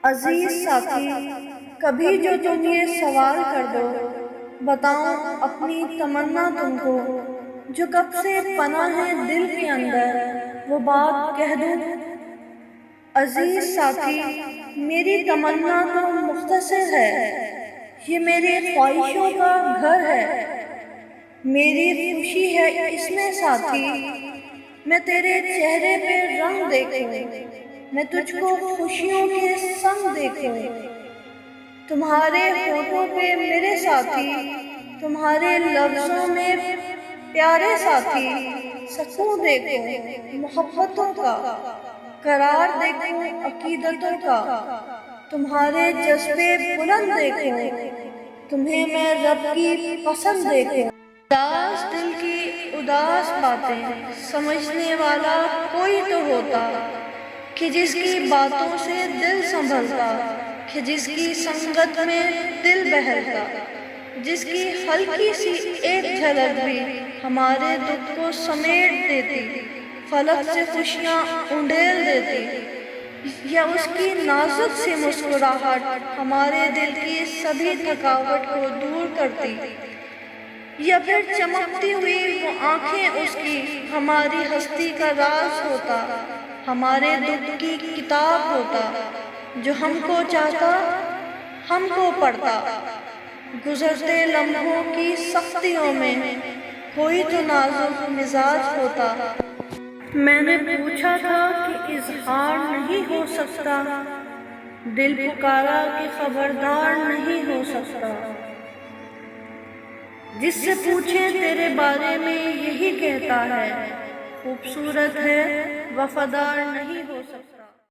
عزیز ساتھی، کبھی جو تم یہ سوال کر دو، بتاؤں اپنی تمنا تم کو، جو کب سے پناہ ہے دل کے اندر، وہ بات کہہ دوں۔ عزیز ساتھی، میری تمنا تو مختصر ہے، یہ میری خواہشوں کا گھر ہے، میری خوشی ہے اس میں ساتھی، میں تیرے چہرے پہ رنگ دیکھوں، میں تجھ کو خوشیوں کے سنگ دیکھوں، تمہارے ہونٹوں پہ میرے ساتھی، تمہارے لفظوں میں پیارے ساتھی، سکون دیکھوں محبتوں کا، قرار دیکھوں عقیدتوں کا، تمہارے جذبے بلند دیکھوں، تمہیں میں رب کی پسند دیکھوں۔ اداس دل کی اداس باتیں سمجھنے والا کوئی تو ہوتا، کہ جس کی باتوں سے دل سنبھلتا، کہ جس کی سنگت میں دل بہلتا، جس کی ہلکی سی ایک جھلک بھی ہمارے دکھ کو سمیٹ دیتی، فلک سے خوشیاں انڈیل دیتی، یا اس کی نازک سی مسکراہٹ ہمارے دل کی سبھی تھکاوٹ کو دور کرتی، یا پھر چمکتی ہوئی وہ آنکھیں اس کی ہماری ہستی کا راز ہوتا، ہمارے دکھ کی کتاب ہوتا، جو ہم کو چاہتا ہم کو پڑھتا، گزرتے لمحوں کی سختیوں میں کوئی تو نازک مزاج ہوتا۔ میں نے پوچھا تھا کہ اظہار نہیں ہو سکتا، دل پکارا کہ خبردار نہیں ہو سکتا، جس سے پوچھیں تیرے بارے میں یہی کہتا ہے، خوبصورت ہے وفادار نہیں ہو سکتا۔